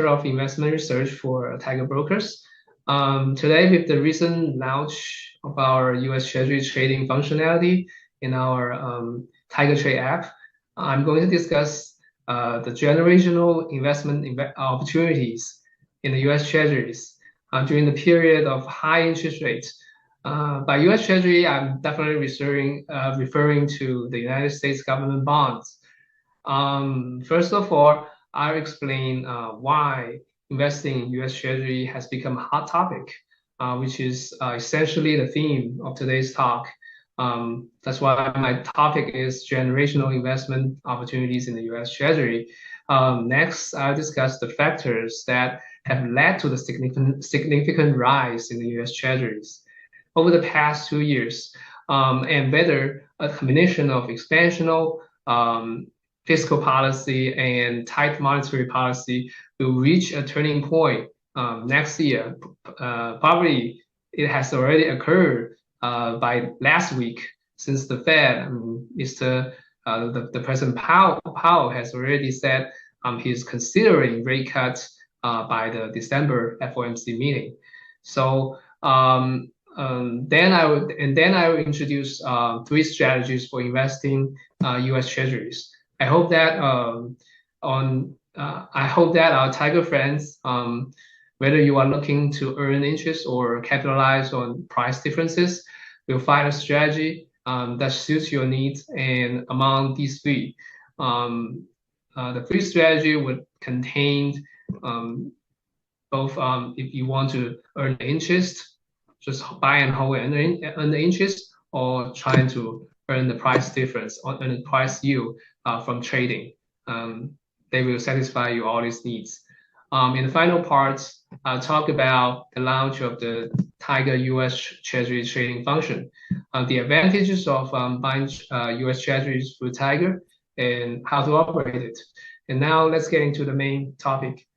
of investment research for Tiger Brokers. Today, with the recent launch of our US Treasury trading functionality in our Tiger Trade app, I'm going to discuss the generational investment opportunities in the US Treasuries during the period of high interest rates. By US Treasury, I'm definitely referring to the United States government bonds. First of all, I'll explain why investing in US Treasury has become a hot topic, which is essentially the theme of today's talk. That's why my topic is generational investment opportunities in the US Treasury. Next, I'll discuss the factors that have led to the significant rise in the US Treasuries over the past 2 years, and whether a combination of expansional fiscal policy and tight monetary policy will reach a turning point next year. Probably it has already occurred by last week, since the Fed, the President Powell has already said he's considering rate cuts by the December FOMC meeting. So then I will introduce 3 strategies for investing U.S. Treasuries. I hope that our Tiger friends, whether you are looking to earn interest or capitalize on price differences, will find a strategy that suits your needs. And among these 3, the 3 strategy would contain both if you want to earn interest, just buy and hold and earn the interest, or trying to earn the price difference or earn the price yield from trading. They will satisfy you all these needs. In the final parts, I'll talk about the launch of the Tiger US Treasury trading function, the advantages of buying US Treasuries through Tiger, and how to operate it. And now let's get into the main topic.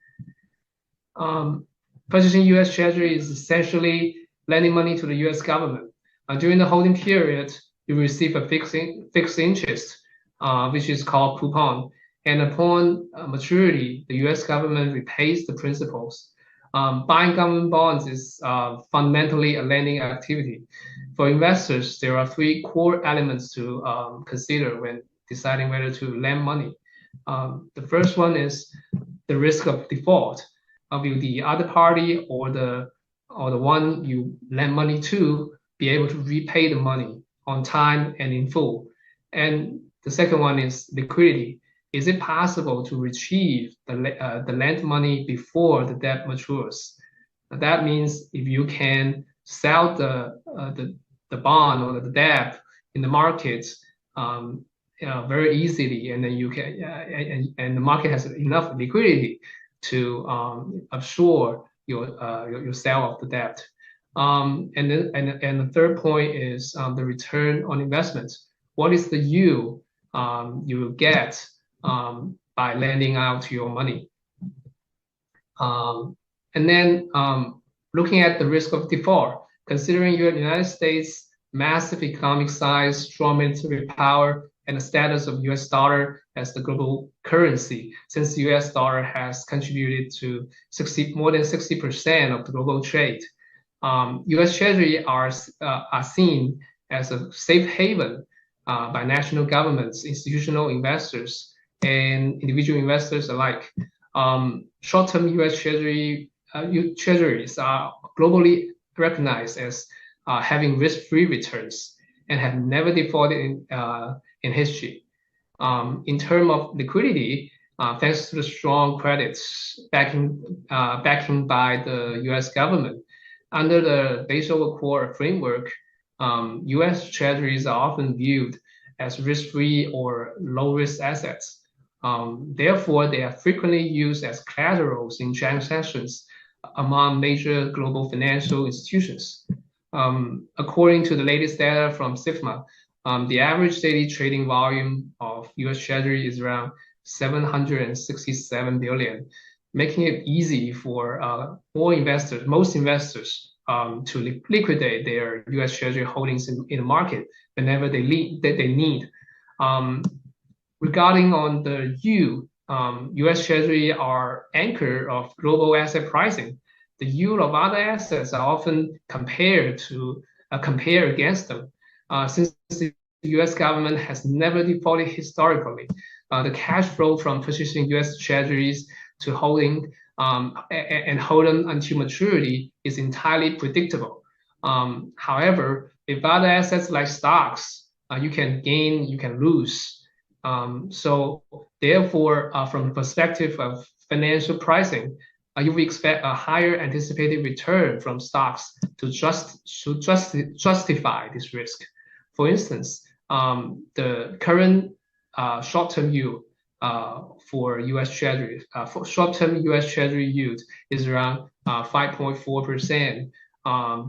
Purchasing US Treasury is essentially lending money to the US government. During the holding period, you receive a fixed interest, which is called coupon. And upon maturity, the US government repays the principals. Buying government bonds is fundamentally a lending activity. For investors, there are 3 core elements to consider when deciding whether to lend money. The first one is the risk of default. Will the other party or the one you lend money to be able to repay the money on time and in full? And the second one is liquidity. Is it possible to retrieve the lent money before the debt matures? That means if you can sell the bond or the debt in the market very easily, and then you can and the market has enough liquidity to absorb your sale of the debt. And the third point is the return on investment. What is the yield you will get by lending out your money? And then looking at the risk of default, considering your United States' massive economic size, strong military power, and the status of US dollar as the global currency, since the US dollar has contributed to more than 60% of the global trade. US Treasury are seen as a safe haven by national governments, institutional investors, and individual investors alike. Short-term US Treasuries are globally recognized as having risk-free returns and have never defaulted in history. In terms of liquidity, thanks to the strong credits backing by the US government, under the Basel Accord framework, US Treasuries are often viewed as risk-free or low-risk assets. Therefore, they are frequently used as collaterals in transactions among major global financial institutions. According to the latest data from SIFMA, the average daily trading volume of US Treasury is around 767 billion, making it easy for most investors to liquidate their US Treasury holdings in the market whenever they need. Regarding on the yield, US Treasury are anchor of global asset pricing. The yield of other assets are often compared against them. Since the US government has never defaulted historically, the cash flow from purchasing US Treasuries to holding and hold them until maturity is entirely predictable. However, with other assets like stocks, you can gain, you can lose. So therefore, from the perspective of financial pricing, you would expect a higher anticipated return from stocks to justify this risk. For instance, the current short-term yield for U.S. Treasury, for short-term U.S. Treasury yield is around 5.4%.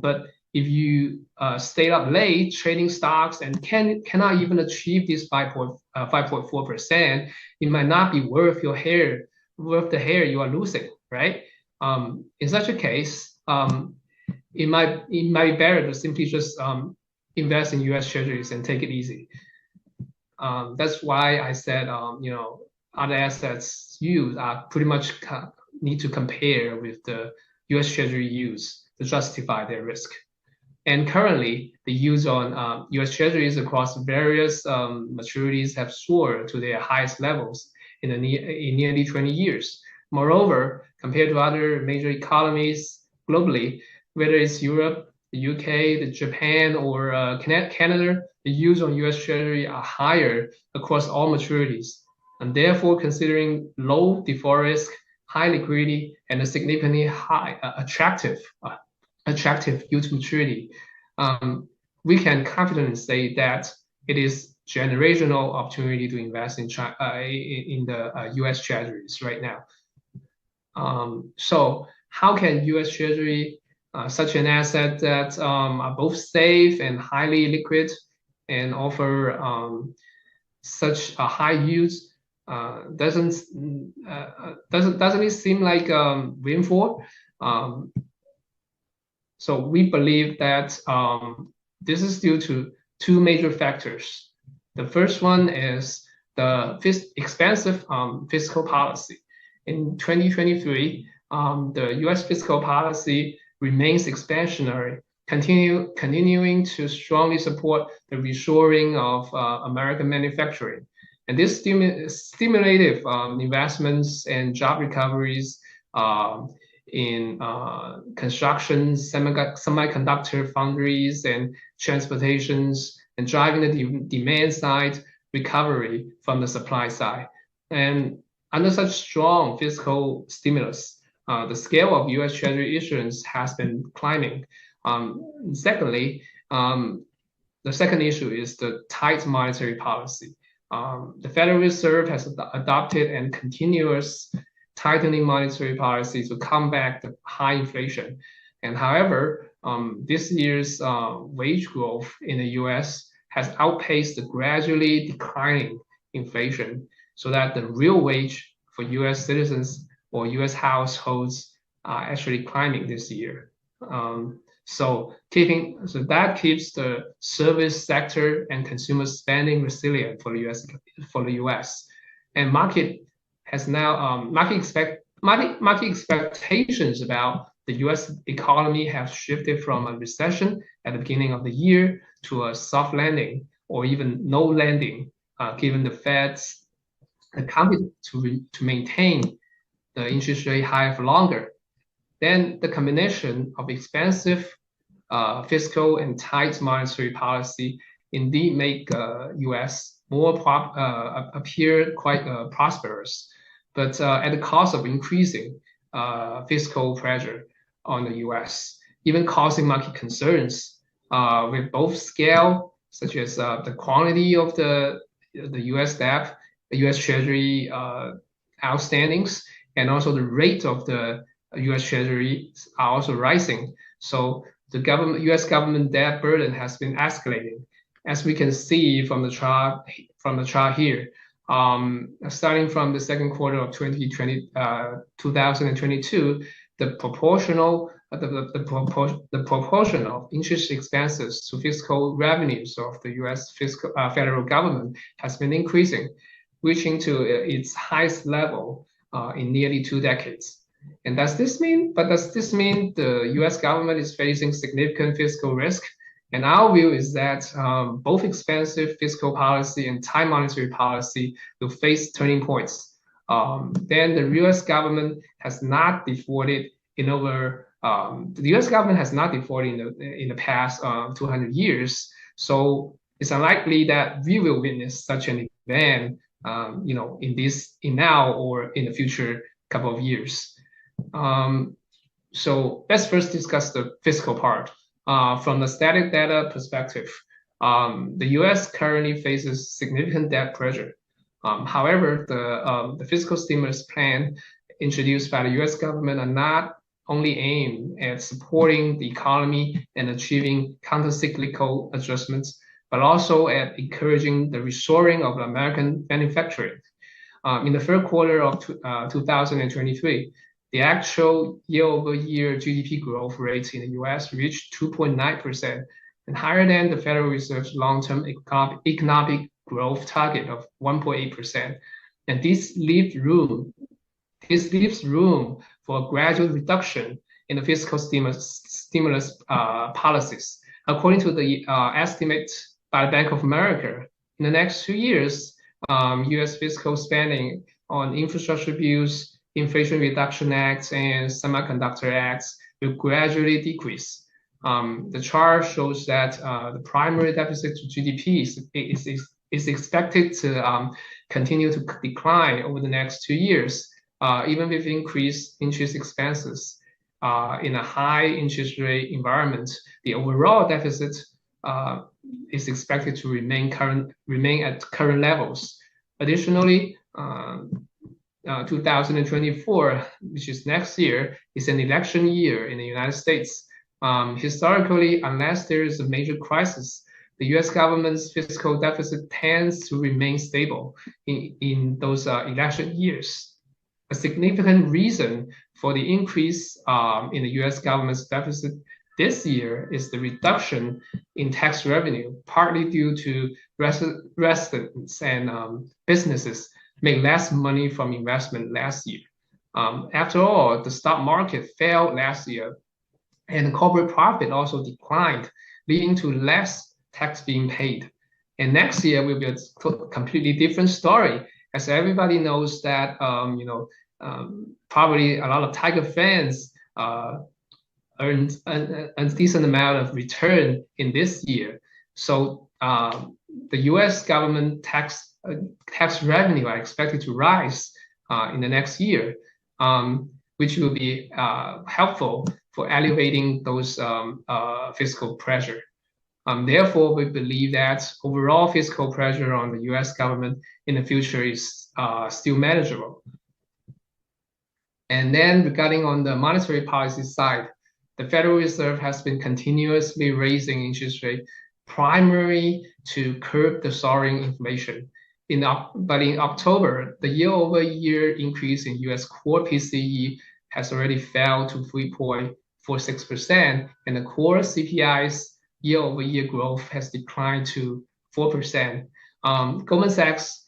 But if you stay up late trading stocks and cannot even achieve this 5.4%, it might not be worth the hair you are losing, right? In such a case, it might be better to simply just invest in U.S. Treasuries and take it easy. That's why I said, other assets used are pretty much need to compare with the U.S. Treasury yields to justify their risk. And currently, the yields on U.S. Treasuries across various maturities have soared to their highest levels in nearly 20 years. Moreover, compared to other major economies globally, whether it's Europe, the UK, the Japan, or Canada, the yields on U.S. Treasury are higher across all maturities, and therefore, considering low default risk, high liquidity, and a significantly high attractive yield to maturity, we can confidently say that it is generational opportunity to invest in the U.S. Treasuries right now. So how can U.S. Treasury, such an asset that are both safe and highly liquid and offer such a high yields, doesn't it seem like windfall? So we believe that this is due to two major factors. The first one is the expansive fiscal policy. In 2023, the U.S. fiscal policy remains expansionary, continuing to strongly support the reshoring of American manufacturing. And this stimulated investments and job recoveries in construction, semiconductor foundries, and transportations, and driving the demand side recovery from the supply side. And under such strong fiscal stimulus, the scale of U.S. Treasury issuance has been climbing. Secondly, the second issue is the tight monetary policy. The Federal Reserve has adopted a continuous tightening monetary policy to combat the high inflation. And however, this year's wage growth in the U.S. has outpaced the gradually declining inflation, so that the real wage for U.S. citizens or U.S. households are actually climbing this year. So that keeps the service sector and consumer spending resilient for the U.S. And market expectations about the U.S. economy have shifted from a recession at the beginning of the year to a soft landing or even no landing, given the Fed's confidence to maintain the interest rate high for longer. Then the combination of expansive fiscal and tight monetary policy indeed make U.S. appear quite prosperous, but at the cost of increasing fiscal pressure on the U.S., even causing market concerns with both scale, such as the quantity of the U.S. debt, the U.S. Treasury outstandings, and also the rate of the U.S. Treasury are also rising. So the U.S. government debt burden has been escalating, as we can see from the chart here. Starting from the second quarter of 2022, the proportion of interest expenses to fiscal revenues of the U.S. federal government has been increasing. reaching to its highest level in nearly 2 decades. And does this mean the US government is facing significant fiscal risk? And our view is that both expansive fiscal policy and tight monetary policy will face turning points. Then the US government has not defaulted in over the U.S. government has not defaulted in the past 200 years, so it's unlikely that we will witness such an event, in now or in the future couple of years. So let's first discuss the fiscal part. From the static data perspective, the U.S. currently faces significant debt pressure. However, the fiscal stimulus plan introduced by the U.S. government are not only aimed at supporting the economy and achieving countercyclical adjustments, but also at encouraging the reshoring of American manufacturing. In the third quarter of 2023, the actual year-over-year GDP growth rate in the U.S. reached 2.9%, and higher than the Federal Reserve's long-term economic growth target of 1.8%. And this leaves room for a gradual reduction in the fiscal stimulus policies. According to the estimate by the Bank of America, in the next 2 years, U.S. fiscal spending on infrastructure bills, Inflation Reduction Act, and Semiconductor Acts will gradually decrease. The chart shows that the primary deficit to GDP is expected to continue to decline over the next 2 years, even with increased interest expenses. In a high interest rate environment, the overall deficit is expected to remain at current levels. Additionally, 2024, which is next year, is an election year in the United States. Historically, unless there is a major crisis, the U.S. government's fiscal deficit tends to remain stable in those election years. A significant reason for the increase in the U.S. government's deficit this year is the reduction in tax revenue, partly due to residents and businesses make less money from investment last year. After all, the stock market fell last year, and the corporate profit also declined, leading to less tax being paid. And next year will be a completely different story, as everybody knows that probably a lot of Tiger fans earned a decent amount of return in this year. So the U.S. government tax revenue are expected to rise in the next year, which will be helpful for alleviating those fiscal pressure. Therefore, we believe that overall fiscal pressure on the U.S. government in the future is still manageable. And then regarding on the monetary policy side, the Federal Reserve has been continuously raising interest rate primarily to curb the soaring inflation. But in October, the year-over-year increase in U.S. core PCE has already fell to 3.46%, and the core CPI's year-over-year growth has declined to 4%. Goldman Sachs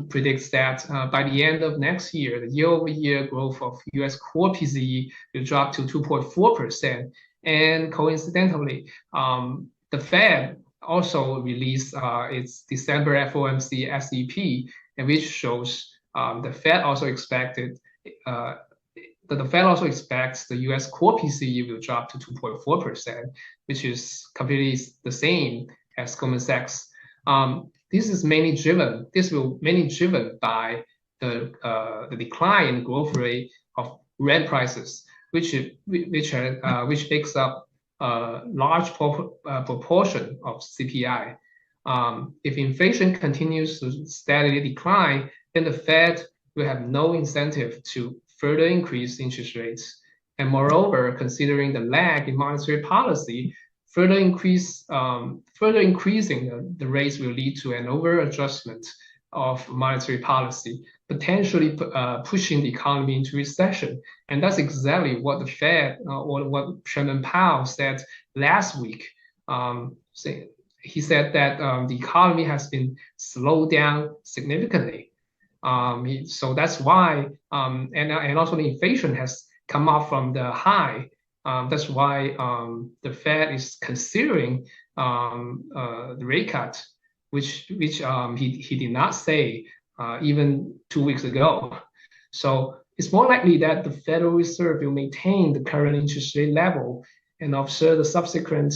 predicts that by the end of next year, the year-over-year growth of U.S. core PCE will drop to 2.4%. And coincidentally, the Fed also released its December FOMC SEP, and which shows the Fed also expects the U.S. core PCE will drop to 2.4%, which is completely the same as Goldman Sachs. This will mainly driven by the decline in the growth rate of rent prices, which makes up a large proportion of CPI. If inflation continues to steadily decline, then the Fed will have no incentive to further increase interest rates. And moreover, considering the lag in monetary policy, further increasing the rates will lead to an over-adjustment of monetary policy, potentially pushing the economy into recession. And that's exactly what the Fed or what Chairman Powell said last week. He said that the economy has been slowed down significantly. So that's why, and also the inflation has come up from the high. That's why the Fed is considering the rate cut, which he did not say even 2 weeks ago. So it's more likely that the Federal Reserve will maintain the current interest rate level and observe the subsequent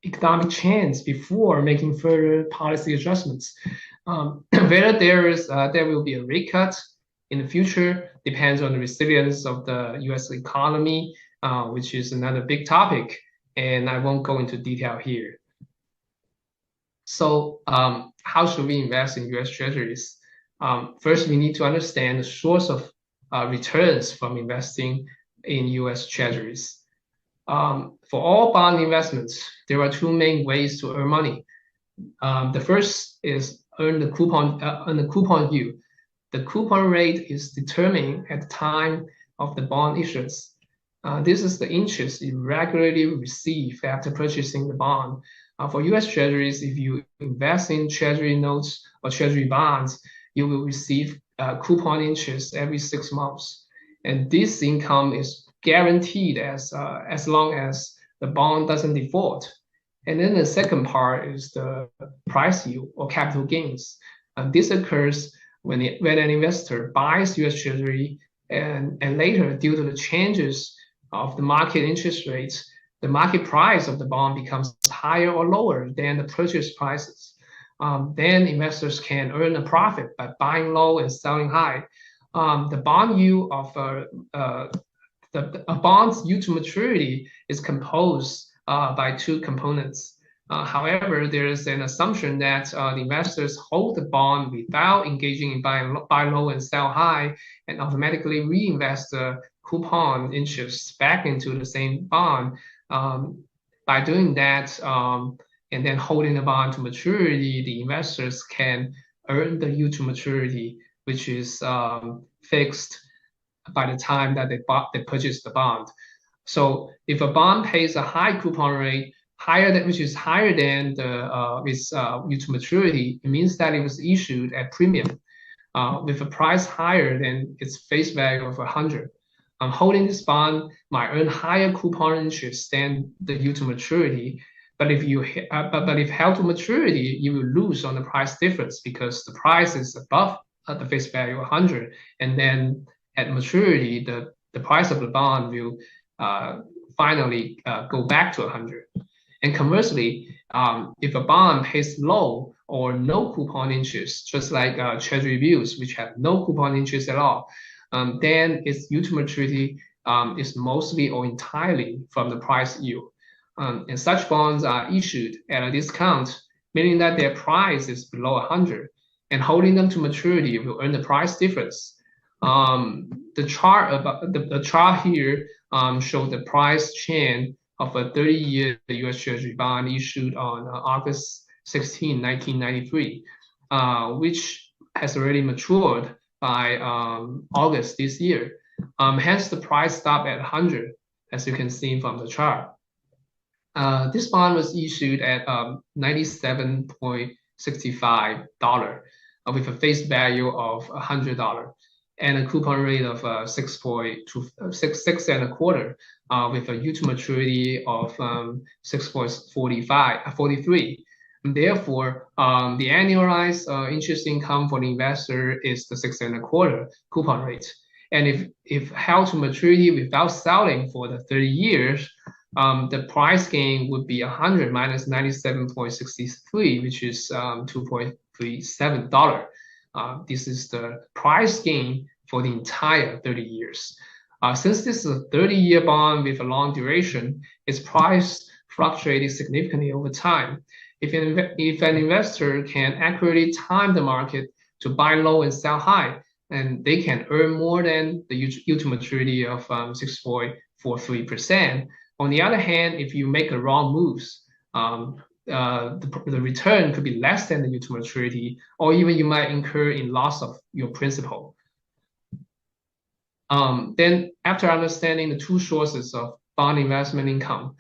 economic trends before making further policy adjustments. Whether there will be a rate cut in the future depends on the resilience of the U.S. economy, which is another big topic, and I won't go into detail here. So how should we invest in U.S. Treasuries? First, we need to understand the source of returns from investing in U.S. Treasuries. For all bond investments, there are two main ways to earn money. The first is earn the coupon yield. The coupon rate is determined at the time of the bond issuance. This is the interest you regularly receive after purchasing the bond. For U.S. Treasuries, if you invest in Treasury notes or Treasury bonds, you will receive coupon interest every 6 months. And this income is guaranteed as long as the bond doesn't default. And then the second part is the price yield or capital gains. This occurs when an investor buys U.S. Treasury and later, due to the changes of the market interest rates, the market price of the bond becomes higher or lower than the purchase prices. Then investors can earn a profit by buying low and selling high. The bond yield of a bond's yield to maturity is composed by two components. However, there is an assumption that the investors hold the bond without engaging in buy low and sell high, and automatically reinvest the coupon interest back into the same bond. By doing that, and then holding the bond to maturity, the investors can earn the yield to maturity, which is fixed by the time that they purchase the bond. So if a bond pays a high coupon rate, which is higher than its yield to maturity, it means that it was issued at premium with a price higher than its face value of 100. Holding this bond might earn higher coupon interest than the yield to maturity, but if held to maturity, you will lose on the price difference because the price is above the face value 100, and then at maturity, the price of the bond will finally go back to 100. And conversely, if a bond pays low or no coupon interest, just like Treasury bills, which have no coupon interest at all, then its yield to maturity is mostly or entirely from the price yield. And such bonds are issued at a discount, meaning that their price is below 100, and holding them to maturity will earn the price difference. The chart here shows the price trend of a 30-year US Treasury bond issued on August 16, 1993, which has already matured by August this year. Hence, the price stopped at 100, as you can see from the chart. This bond was issued at $97.65 with a face value of $100 and a coupon rate of 6.25 with a yield to maturity of 6.43. Therefore, the annualized interest income for the investor is the 6.25 coupon rate. And if held to maturity without selling for the 30 years, the price gain would be 100 minus 97.63, which is $2.37. This is the price gain for the entire 30 years. Since this is a 30-year bond with a long duration, its price fluctuated significantly over time. If an investor can accurately time the market to buy low and sell high, and they can earn more than the yield to maturity of 6.43%. On the other hand, if you make the wrong moves, the return could be less than the yield to maturity, or even you might incur in loss of your principal. Then after understanding the two sources of bond investment income,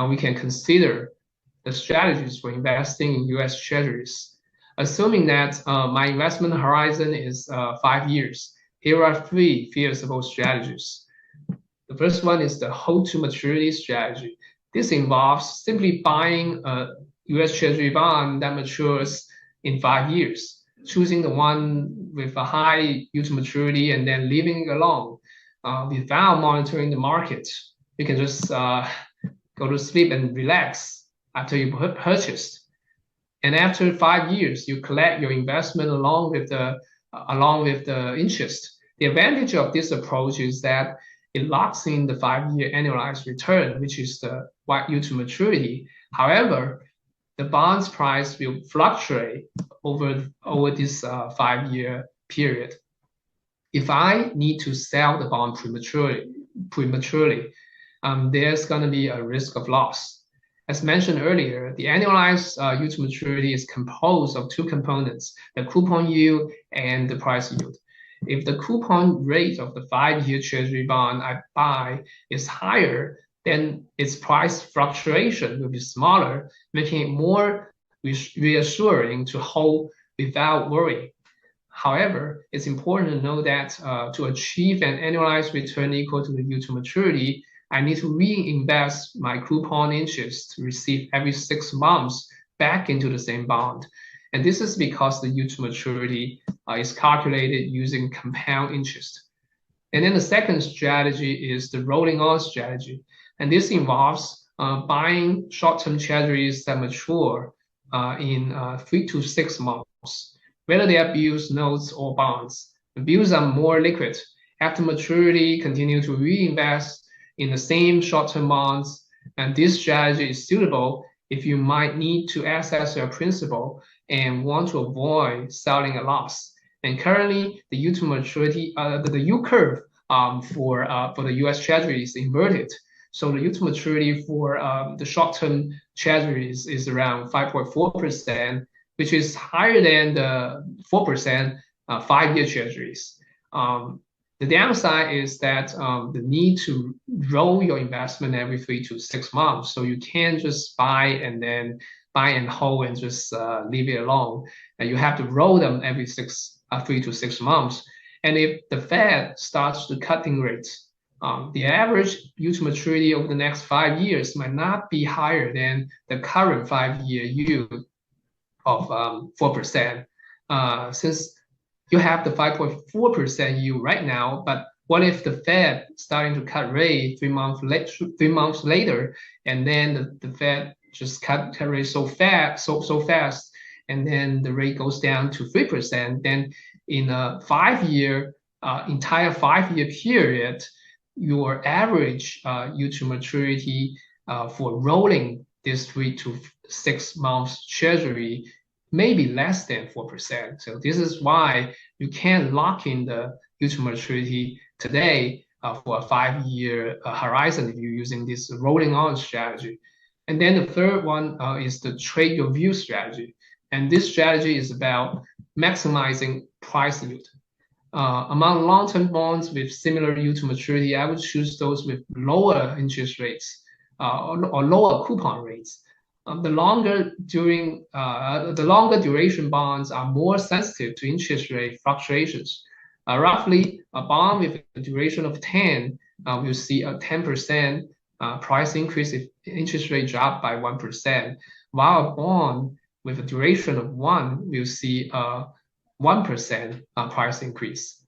we can consider the strategies for investing in US Treasuries. Assuming that my investment horizon is 5 years, here are 3 feasible strategies. The first one is the hold to maturity strategy. This involves simply buying a US Treasury bond that matures in 5 years, choosing the one with a high yield to maturity and then leaving it alone without monitoring the market. You can just go to sleep and relax after you purchased. And after 5 years, you collect your investment along with the interest. The advantage of this approach is that it locks in the 5-year annualized return, which is the yield to maturity. However, the bond's price will fluctuate over this 5-year period. If I need to sell the bond prematurely, there's going to be a risk of loss. As mentioned earlier, the annualized yield to maturity is composed of 2 components, the coupon yield and the price yield. If the coupon rate of the 5-year Treasury bond I buy is higher, then its price fluctuation will be smaller, making it more reassuring to hold without worry. However, it's important to know that to achieve an annualized return equal to the yield to maturity, I need to reinvest my coupon interest to receive every 6 months back into the same bond. And this is because the yield to maturity is calculated using compound interest. And then the second strategy is the rolling on strategy. And this involves buying short-term treasuries that mature in 3 to 6 months, whether they are bills, notes, or bonds. The bills are more liquid. After maturity, continue to reinvest in the same short-term bonds, and this strategy is suitable if you might need to access your principal and want to avoid selling a loss. And currently, the yield to maturity, the yield curve for the US Treasury is inverted. So the yield to maturity for the short-term Treasuries is around 5.4%, which is higher than the 4% 5-year Treasuries. The downside is that the need to roll your investment every 3 to 6 months. So you can't just buy and hold and just leave it alone. And you have to roll them every 3 to 6 months. And if the Fed starts to cutting rates, the average yield to maturity over the next 5 years might not be higher than the current 5-year yield of 4%. Since you have the 5.4% yield right now, but what if the Fed starting to cut rate 3 months later, and then the Fed just cut rate so fast, and then the rate goes down to 3%? Then in a entire 5-year period, your average yield to maturity for rolling this 3 to 6 months Treasury maybe less than 4%. So this is why you can't lock in the yield to maturity today for a 5-year horizon if you're using this rolling on strategy. And then the third one is the trade your view strategy. And this strategy is about maximizing price yield. Among long-term bonds with similar yield to maturity, I would choose those with lower interest rates or lower coupon rates. The longer duration bonds are more sensitive to interest rate fluctuations. Roughly, a bond with a duration of 10 will see a 10% price increase if interest rate drop by 1%, while a bond with a duration of 1 will see a 1% price increase.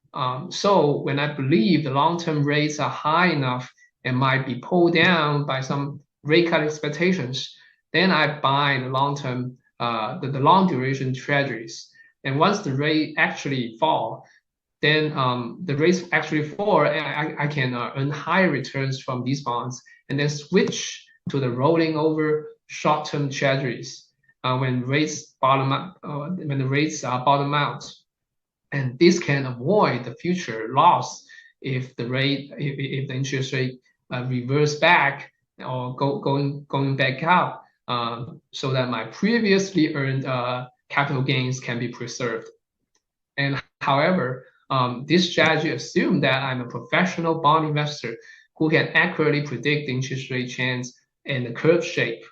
So when I believe the long-term rates are high enough and might be pulled down by some rate cut expectations, then I buy the long-term, the long duration treasuries. And once the rate actually fall, then the rates actually fall, and I can earn higher returns from these bonds, and then switch to the rolling over short-term treasuries when rates bottom out. And this can avoid the future loss if the interest rate reverse back or going back up. So that my previously earned capital gains can be preserved. And however, this strategy assumes that I'm a professional bond investor who can accurately predict the interest rate change and the curve shape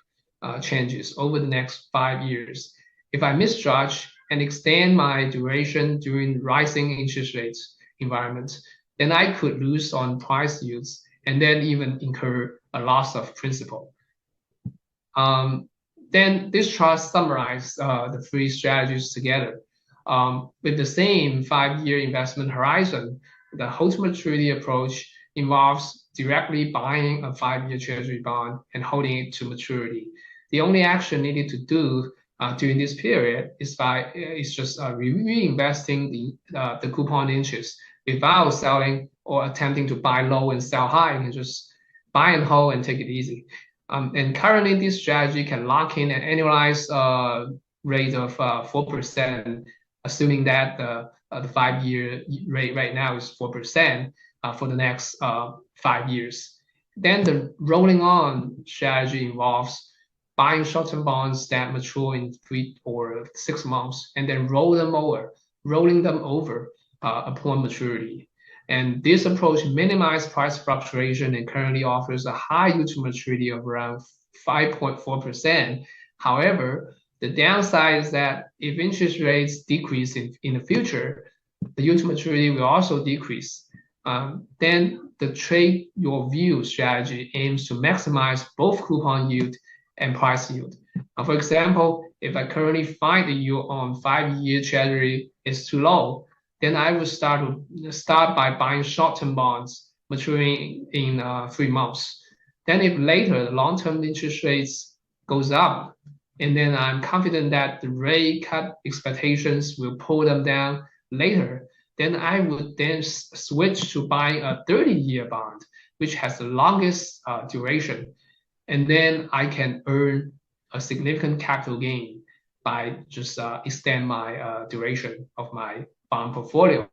changes over the next 5 years. If I misjudge and extend my duration during rising interest rates environment, then I could lose on price yields and then even incur a loss of principal. Then this chart summarizes the three strategies together. With the same 5-year investment horizon, the hold-to-maturity approach involves directly buying a 5-year Treasury bond and holding it to maturity. The only action needed to do during this period is just reinvesting the coupon interest without selling or attempting to buy low and sell high. You can just buy and hold and take it easy. And currently, this strategy can lock in an annualized rate of 4%, assuming that the 5-year rate right now is 4% for the next 5 years. Then the rolling on strategy involves buying short-term bonds that mature in 3 or 6 months, and then rolling them over upon maturity. And this approach minimizes price fluctuation and currently offers a high yield to maturity of around 5.4%. However, the downside is that if interest rates decrease in the future, the yield to maturity will also decrease. Then the trade your view strategy aims to maximize both coupon yield and price yield. For example, if I currently find the yield on 5-year Treasury is too low, then I would start by buying short-term bonds maturing in 3 months. Then if later the long-term interest rates goes up, and then I'm confident that the rate cut expectations will pull them down later, then I would then switch to buying a 30-year bond, which has the longest duration. And then I can earn a significant capital gain by just extend my duration of my bond portfolio.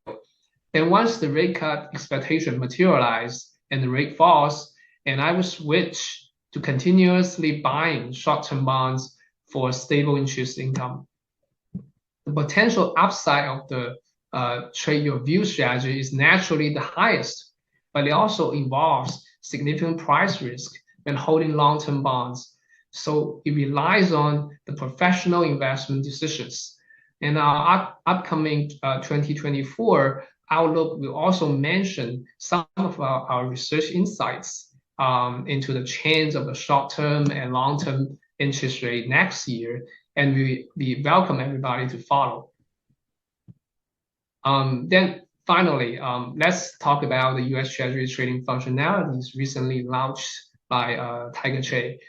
Then once the rate cut expectation materialize and the rate falls, and I will switch to continuously buying short-term bonds for stable interest income. The potential upside of the trade your view strategy is naturally the highest, but it also involves significant price risk when holding long-term bonds. So it relies on the professional investment decisions. And our upcoming 2024 outlook will also mention some of our research insights into the change of the short-term and long-term interest rate next year, and we welcome everybody to follow. Then finally, let's talk about the US Treasury trading functionalities recently launched by Tiger Trade.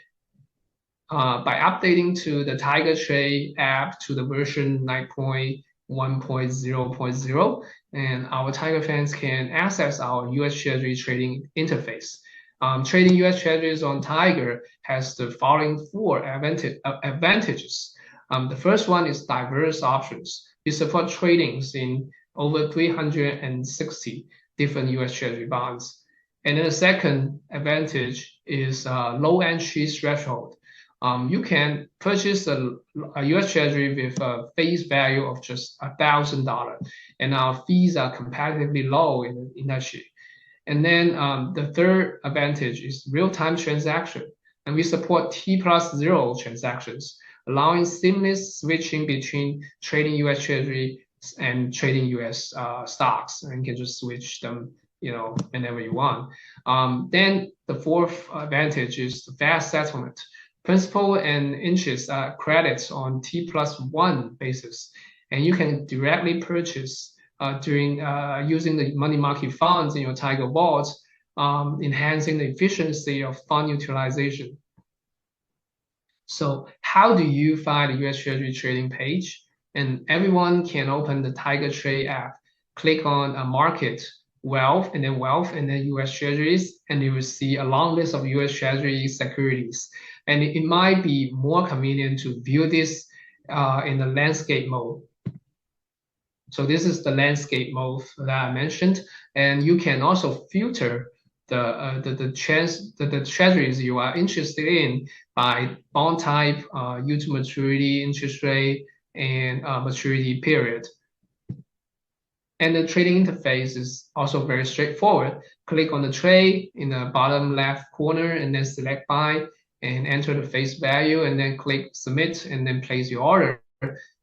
By updating to the Tiger Trade app to the version 9.1.0.0, and our Tiger fans can access our US Treasury trading interface. Trading US Treasuries on Tiger has the following 4 advantages. The first one is diverse options. We support tradings in over 360 different US Treasury bonds. And then the second advantage is low entry threshold. You can purchase a US Treasury with a face value of just $1,000, and our fees are comparatively low in the industry. And then the third advantage is real-time transaction, and we support T+0 transactions, allowing seamless switching between trading US Treasury and trading US stocks, and you can just switch them, whenever you want. Then the fourth advantage is the fast settlement. Principal and interest are credits on T+1 basis, and you can directly purchase during using the money market funds in your Tiger vaults, enhancing the efficiency of fund utilization. So how do you find the US Treasury trading page? And everyone can open the Tiger Trade app, click on a market, wealth, and then US Treasuries, and you will see a long list of US Treasury securities. And it might be more convenient to view this in the landscape mode. So this is the landscape mode that I mentioned, and you can also filter the treasuries you are interested in by bond type, yield to maturity, interest rate, and maturity period. And the trading interface is also very straightforward. Click on the trade in the bottom left corner, and then select buy and enter the face value, and then click submit, and then place your order.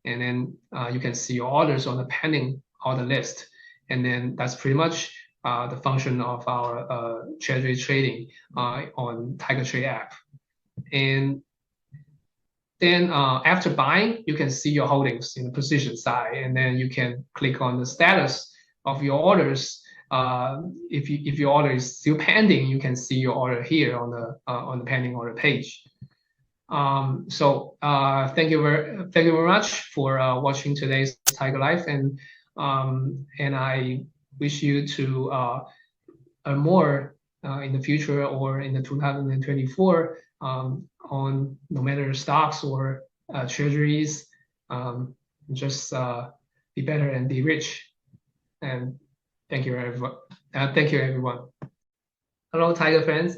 and then you can see your orders on the pending order list. And then that's pretty much the function of our treasury trading on Tiger Trade app. And then after buying, you can see your holdings in the position side, and then you can click on the status of your orders. If your order is still pending, you can see your order here on the pending order page. Thank you very much for watching today's Tiger Life, and I wish you to earn more in the future or in the 2024 on no matter stocks or treasuries. Just be better and be rich. And thank you everyone. Hello, Tiger friends.